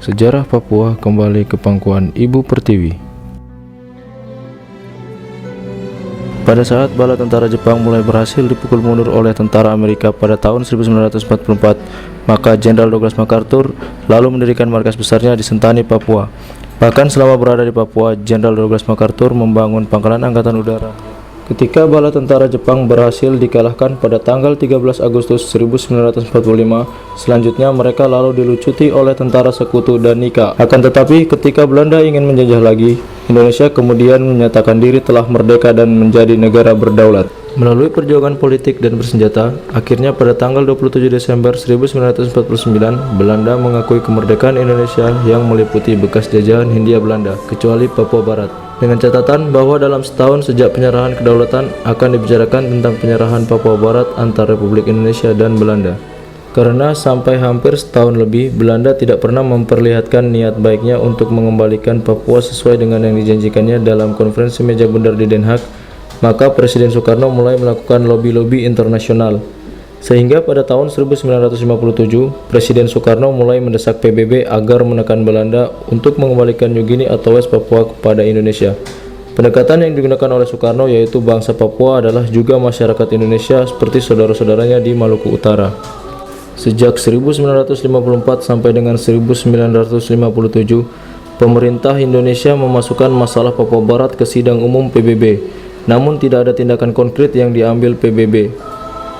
Sejarah Papua kembali ke pangkuan Ibu Pertiwi. Pada saat bala tentara Jepang mulai berhasil dipukul mundur oleh tentara Amerika pada tahun 1944, maka Jenderal Douglas MacArthur lalu mendirikan markas besarnya di Sentani, Papua. Bahkan selama berada di Papua, Jenderal Douglas MacArthur membangun pangkalan angkatan udara. Ketika bala tentara Jepang berhasil dikalahkan pada tanggal 13 Agustus 1945, selanjutnya mereka lalu dilucuti oleh tentara sekutu dan Nika. Akan tetapi, ketika Belanda ingin menjajah lagi, Indonesia kemudian menyatakan diri telah merdeka dan menjadi negara berdaulat. Melalui perjuangan politik dan bersenjata, akhirnya pada tanggal 27 Desember 1949, Belanda mengakui kemerdekaan Indonesia yang meliputi bekas jajahan Hindia Belanda, kecuali Papua Barat. Dengan catatan bahwa dalam setahun sejak penyerahan kedaulatan akan dibicarakan tentang penyerahan Papua Barat antara Republik Indonesia dan Belanda. Karena sampai hampir setahun lebih, Belanda tidak pernah memperlihatkan niat baiknya untuk mengembalikan Papua sesuai dengan yang dijanjikannya dalam konferensi meja bundar di Den Haag, maka Presiden Soekarno mulai melakukan lobby-lobby internasional. Sehingga pada tahun 1957, Presiden Soekarno mulai mendesak PBB agar menekan Belanda untuk mengembalikan New Guinea atau West Papua kepada Indonesia. Pendekatan yang digunakan oleh Soekarno yaitu bangsa Papua adalah juga masyarakat Indonesia seperti saudara-saudaranya di Maluku Utara. Sejak 1954 sampai dengan 1957, pemerintah Indonesia memasukkan masalah Papua Barat ke sidang umum PBB, namun tidak ada tindakan konkret yang diambil PBB.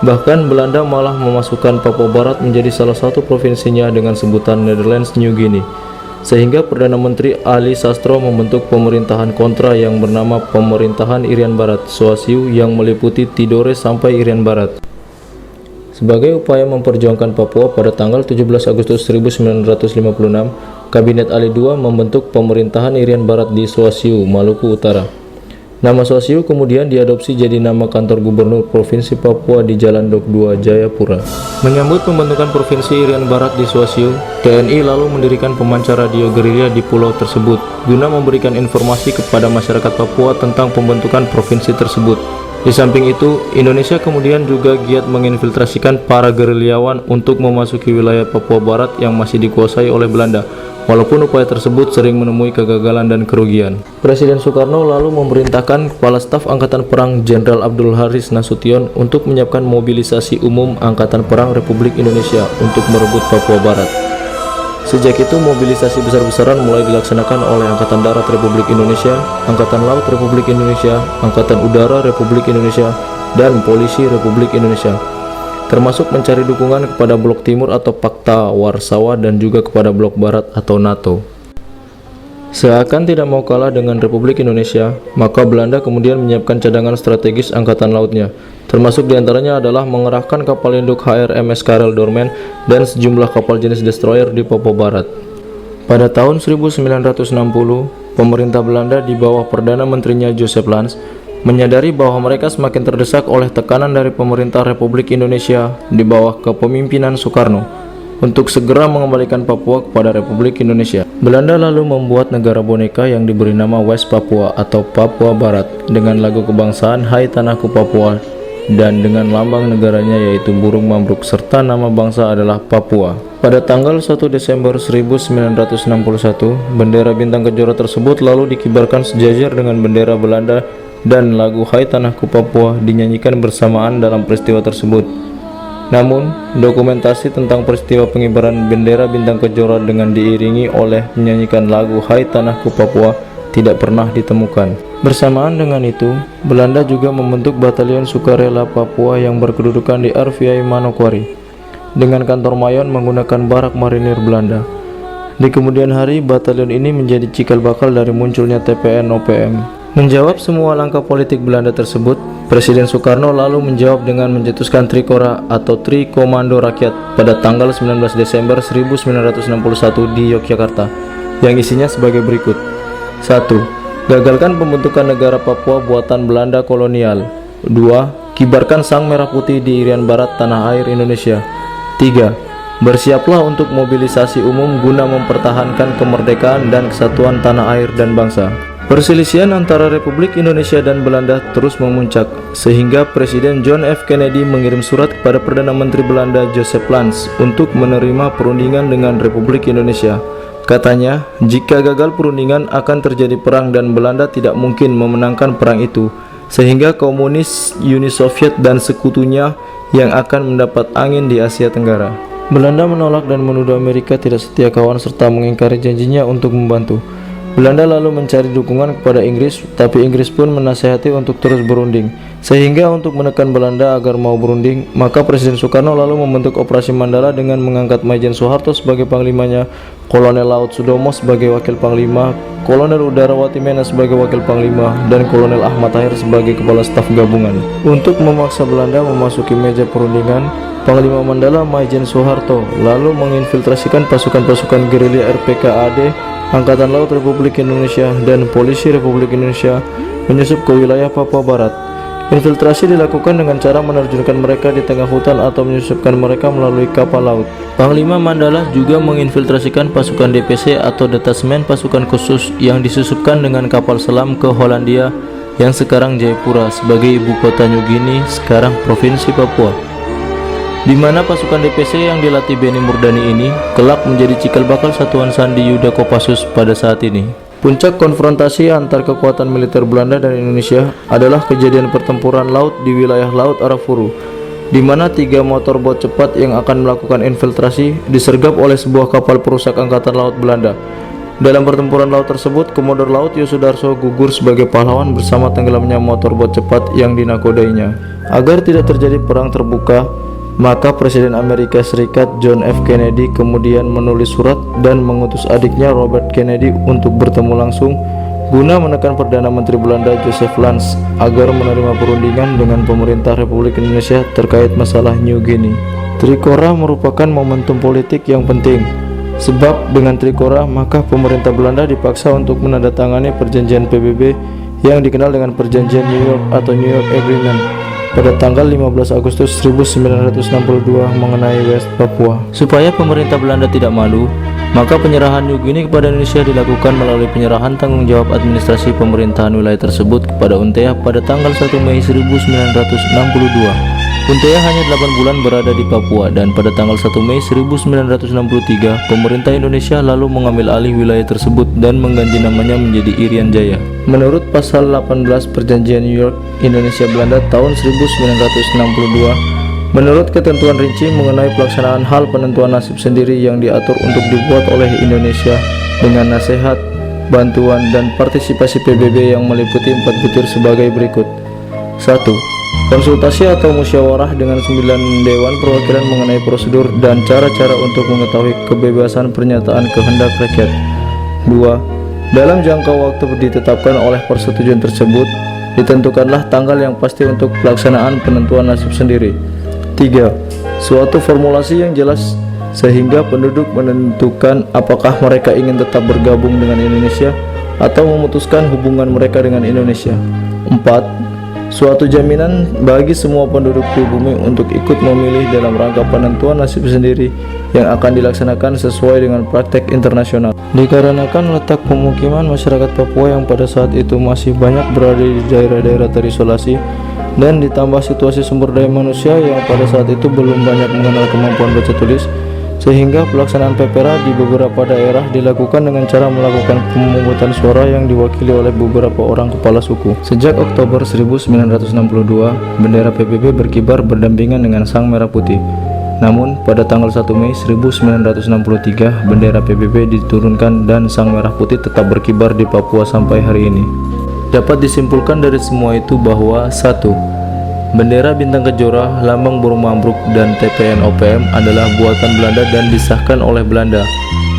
Bahkan Belanda malah memasukkan Papua Barat menjadi salah satu provinsinya dengan sebutan Netherlands New Guinea, sehingga Perdana Menteri Ali Sastro membentuk pemerintahan kontra yang bernama Pemerintahan Irian Barat Soasiu yang meliputi Tidore sampai Irian Barat. Sebagai upaya memperjuangkan Papua, pada tanggal 17 Agustus 1956, Kabinet Ali II membentuk Pemerintahan Irian Barat di Soasiu, Maluku Utara. Nama Soasiu kemudian diadopsi jadi nama kantor gubernur Provinsi Papua di Jalan Dok 2, Jayapura. Menyambut pembentukan Provinsi Irian Barat di Soasiu, TNI lalu mendirikan pemancar radio gerilya di pulau tersebut guna memberikan informasi kepada masyarakat Papua tentang pembentukan provinsi tersebut. Di samping itu, Indonesia kemudian juga giat menginfiltrasikan para gerilyawan untuk memasuki wilayah Papua Barat yang masih dikuasai oleh Belanda. Walaupun upaya tersebut sering menemui kegagalan dan kerugian. Presiden Soekarno lalu memerintahkan Kepala Staf Angkatan Perang Jenderal Abdul Haris Nasution untuk menyiapkan mobilisasi umum Angkatan Perang Republik Indonesia untuk merebut Papua Barat. Sejak itu mobilisasi besar-besaran mulai dilaksanakan oleh Angkatan Darat Republik Indonesia, Angkatan Laut Republik Indonesia, Angkatan Udara Republik Indonesia, dan Polisi Republik Indonesia, termasuk mencari dukungan kepada Blok Timur atau Pakta Warsawa dan juga kepada Blok Barat atau NATO. Seakan tidak mau kalah dengan Republik Indonesia, maka Belanda kemudian menyiapkan cadangan strategis angkatan lautnya, termasuk diantaranya adalah mengerahkan kapal induk HRMS Karel Dorman dan sejumlah kapal jenis destroyer di Papua Barat. Pada tahun 1960, pemerintah Belanda di bawah Perdana Menterinya Joseph Lans menyadari bahwa mereka semakin terdesak oleh tekanan dari pemerintah Republik Indonesia di bawah kepemimpinan Soekarno untuk segera mengembalikan Papua kepada Republik Indonesia. Belanda lalu membuat negara boneka yang diberi nama West Papua atau Papua Barat dengan lagu kebangsaan Hai Tanahku Papua dan dengan lambang negaranya yaitu burung mambruk serta nama bangsa adalah Papua. Pada tanggal 1 Desember 1961, bendera bintang kejora tersebut lalu dikibarkan sejajar dengan bendera Belanda dan lagu Hai Tanahku Papua dinyanyikan bersamaan dalam peristiwa tersebut. Namun, dokumentasi tentang peristiwa pengibaran bendera bintang kejora dengan diiringi oleh menyanyikan lagu Hai Tanahku Papua tidak pernah ditemukan. Bersamaan dengan itu, Belanda juga membentuk Batalion Sukarela Papua yang berkedudukan di RVI Manokwari dengan kantor Mayon menggunakan barak marinir Belanda. Di kemudian hari, batalion ini menjadi cikal bakal dari munculnya TPN-OPM. Menjawab semua langkah politik Belanda tersebut, Presiden Soekarno lalu menjawab dengan mencetuskan Trikora atau Tri Komando Rakyat pada tanggal 19 Desember 1961 di Yogyakarta, yang isinya sebagai berikut. 1. Gagalkan pembentukan negara Papua buatan Belanda kolonial. 2. Kibarkan sang merah putih di Irian Barat tanah air Indonesia. 3. Bersiaplah untuk mobilisasi umum guna mempertahankan kemerdekaan dan kesatuan tanah air dan bangsa. Perselisihan antara Republik Indonesia dan Belanda terus memuncak, sehingga Presiden John F. Kennedy mengirim surat kepada Perdana Menteri Belanda Joseph Lans untuk menerima perundingan dengan Republik Indonesia. Katanya, jika gagal perundingan akan terjadi perang dan Belanda tidak mungkin memenangkan perang itu, sehingga komunis, Uni Soviet dan sekutunya yang akan mendapat angin di Asia Tenggara. Belanda menolak dan menuduh Amerika tidak setia kawan serta mengingkari janjinya untuk membantu. Belanda lalu mencari dukungan kepada Inggris, tapi Inggris pun menasihati untuk terus berunding. Sehingga untuk menekan Belanda agar mau berunding, maka Presiden Soekarno lalu membentuk Operasi Mandala dengan mengangkat Maijen Soeharto sebagai panglimanya, Kolonel Laut Sudomo sebagai wakil panglima, Kolonel Udara Watimena sebagai wakil panglima, dan Kolonel Ahmad Tahir sebagai kepala staf gabungan. Untuk memaksa Belanda memasuki meja perundingan, Panglima Mandala Maijen Soeharto lalu menginfiltrasikan pasukan-pasukan gerilya RPKAD, Angkatan Laut Republik Indonesia, dan Polisi Republik Indonesia menyusup ke wilayah Papua Barat. Infiltrasi dilakukan dengan cara menerjunkan mereka di tengah hutan atau menyusupkan mereka melalui kapal laut. Panglima Mandala juga menginfiltrasikan pasukan DPC atau Detasmen Pasukan Khusus yang disusupkan dengan kapal selam ke Hollandia yang sekarang Jayapura sebagai ibu kota New Guinea, sekarang Provinsi Papua, di mana pasukan DPC yang dilatih Beni Murdani ini kelak menjadi cikal bakal satuan Sandi Yuda Kopassus pada saat ini. Puncak konfrontasi antar kekuatan militer Belanda dan Indonesia adalah kejadian pertempuran laut di wilayah Laut Arafuru, di mana 3 motorbot cepat yang akan melakukan infiltrasi disergap oleh sebuah kapal perusak Angkatan Laut Belanda. Dalam pertempuran laut tersebut, Komodor Laut Yosudarso gugur sebagai pahlawan bersama tenggelamnya motorbot cepat yang dinakodainya. Agar tidak terjadi perang terbuka, maka Presiden Amerika Serikat John F. Kennedy kemudian menulis surat dan mengutus adiknya Robert Kennedy untuk bertemu langsung guna menekan Perdana Menteri Belanda Joseph Lans agar menerima perundingan dengan pemerintah Republik Indonesia terkait masalah New Guinea. Trikora merupakan momentum politik yang penting, sebab dengan Trikora maka pemerintah Belanda dipaksa untuk menandatangani perjanjian PBB yang dikenal dengan Perjanjian New York atau New York Agreement pada tanggal 15 Agustus 1962 mengenai West Papua. Supaya pemerintah Belanda tidak malu, maka penyerahan New Guinea kepada Indonesia dilakukan melalui penyerahan tanggung jawab administrasi pemerintahan wilayah tersebut kepada UNTEA pada tanggal 1 Mei 1962. UNTEA hanya 8 bulan berada di Papua, dan pada tanggal 1 Mei 1963 pemerintah Indonesia lalu mengambil alih wilayah tersebut dan mengganti namanya menjadi Irian Jaya. Menurut pasal 18 Perjanjian New York Indonesia Belanda tahun 1962, menurut ketentuan rinci mengenai pelaksanaan hal penentuan nasib sendiri yang diatur untuk dibuat oleh Indonesia dengan nasihat, bantuan, dan partisipasi PBB yang meliputi 4 butir sebagai berikut. 1. Konsultasi atau musyawarah dengan 9 Dewan Perwakilan mengenai prosedur dan cara-cara untuk mengetahui kebebasan pernyataan kehendak rakyat. 2. Dalam jangka waktu ditetapkan oleh persetujuan tersebut, ditentukanlah tanggal yang pasti untuk pelaksanaan penentuan nasib sendiri. 3. Suatu formulasi yang jelas sehingga penduduk menentukan apakah mereka ingin tetap bergabung dengan Indonesia atau memutuskan hubungan mereka dengan Indonesia. 4. Suatu jaminan bagi semua penduduk di bumi untuk ikut memilih dalam rangka penentuan nasib sendiri yang akan dilaksanakan sesuai dengan praktek internasional. Dikarenakan letak pemukiman masyarakat Papua yang pada saat itu masih banyak berada di daerah-daerah terisolasi, dan ditambah situasi sumber daya manusia yang pada saat itu belum banyak mengenal kemampuan baca tulis, sehingga pelaksanaan PPRA di beberapa daerah dilakukan dengan cara melakukan pemungutan suara yang diwakili oleh beberapa orang kepala suku. Sejak Oktober 1962, bendera PBB berkibar berdampingan dengan Sang Merah Putih. Namun, pada tanggal 1 Mei 1963, bendera PBB diturunkan dan Sang Merah Putih tetap berkibar di Papua sampai hari ini. Dapat disimpulkan dari semua itu bahwa 1. Bendera bintang kejora, lambang burung mambruk, dan TPN OPM adalah buatan Belanda dan disahkan oleh Belanda.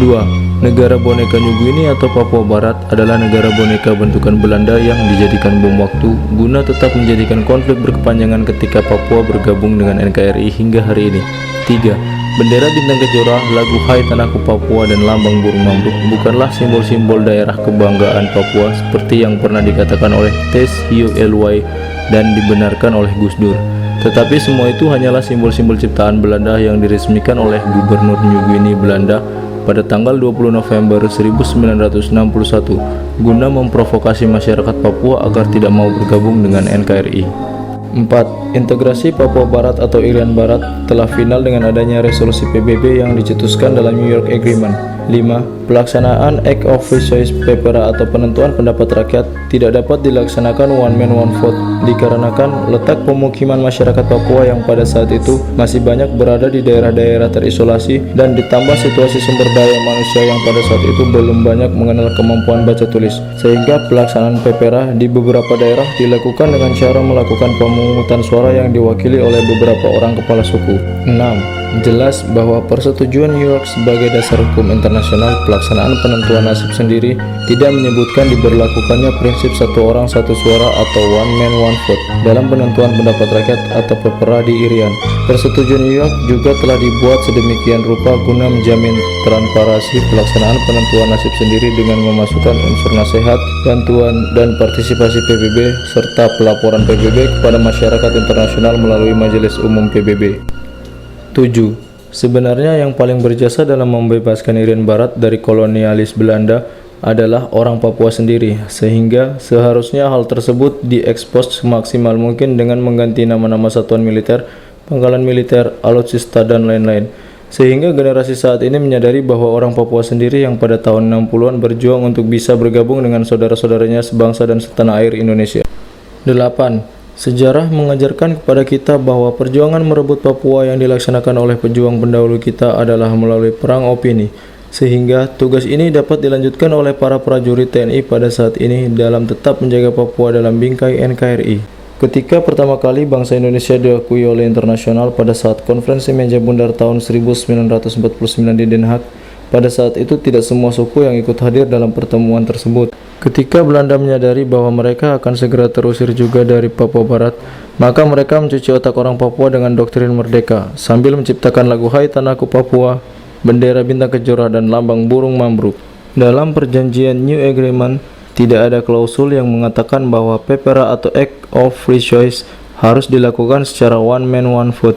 2. Negara boneka New Guinea atau Papua Barat adalah negara boneka bentukan Belanda yang dijadikan bom waktu guna tetap menjadikan konflik berkepanjangan ketika Papua bergabung dengan NKRI hingga hari ini. 3. Bendera bintang kejora, lagu Hai Tanahku Papua, dan lambang burung mambruk bukanlah simbol-simbol daerah kebanggaan Papua seperti yang pernah dikatakan oleh T.S.Y. dan dibenarkan oleh Gus Dur. Tetapi semua itu hanyalah simbol-simbol ciptaan Belanda yang diresmikan oleh Gubernur New Guinea Belanda pada tanggal 20 November 1961 guna memprovokasi masyarakat Papua agar tidak mau bergabung dengan NKRI. 4. Integrasi Papua Barat atau Irian Barat telah final dengan adanya resolusi PBB yang dicetuskan dalam New York Agreement. 5. Pelaksanaan Act of Free Choice PEPERA atau penentuan pendapat rakyat tidak dapat dilaksanakan one man one vote dikarenakan letak pemukiman masyarakat Papua yang pada saat itu masih banyak berada di daerah-daerah terisolasi dan ditambah situasi sumber daya manusia yang pada saat itu belum banyak mengenal kemampuan baca tulis, sehingga pelaksanaan PEPERA di beberapa daerah dilakukan dengan cara melakukan pemungutan suara yang diwakili oleh beberapa orang kepala suku. 6. Jelas bahwa persetujuan New York sebagai dasar hukum internasional pelaksanaan penentuan nasib sendiri tidak menyebutkan diberlakukannya prinsip satu orang satu suara atau one man one vote dalam penentuan pendapat rakyat atau PEPERA di Irian. Persetujuan New York juga telah dibuat sedemikian rupa guna menjamin transparansi pelaksanaan penentuan nasib sendiri dengan memasukkan unsur nasihat, bantuan, dan partisipasi PBB serta pelaporan PBB kepada masyarakat internasional melalui Majelis Umum PBB. 7. Sebenarnya yang paling berjasa dalam membebaskan Irian Barat dari kolonialis Belanda adalah orang Papua sendiri, sehingga seharusnya hal tersebut diekspos semaksimal mungkin dengan mengganti nama-nama satuan militer, pangkalan militer, alutsista, dan lain-lain. Sehingga generasi saat ini menyadari bahwa orang Papua sendiri yang pada tahun 60-an berjuang untuk bisa bergabung dengan saudara-saudaranya sebangsa dan setanah air Indonesia. 8. Sejarah mengajarkan kepada kita bahwa perjuangan merebut Papua yang dilaksanakan oleh pejuang pendahulu kita adalah melalui perang opini, sehingga tugas ini dapat dilanjutkan oleh para prajurit TNI pada saat ini dalam tetap menjaga Papua dalam bingkai NKRI. Ketika pertama kali bangsa Indonesia diakui oleh internasional pada saat konferensi meja bundar tahun 1949 di Den Haag, pada saat itu tidak semua suku yang ikut hadir dalam pertemuan tersebut. Ketika Belanda menyadari bahwa mereka akan segera terusir juga dari Papua Barat, maka mereka mencuci otak orang Papua dengan doktrin merdeka, sambil menciptakan lagu Hai Tanahku Papua, bendera bintang kejora, dan lambang burung mambruk. Dalam perjanjian New Agreement, tidak ada klausul yang mengatakan bahwa PEPERA atau Act of Free Choice harus dilakukan secara one man one vote.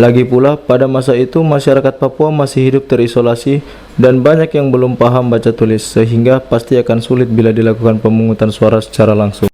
Lagi pula, pada masa itu masyarakat Papua masih hidup terisolasi dan banyak yang belum paham baca tulis, sehingga pasti akan sulit bila dilakukan pemungutan suara secara langsung.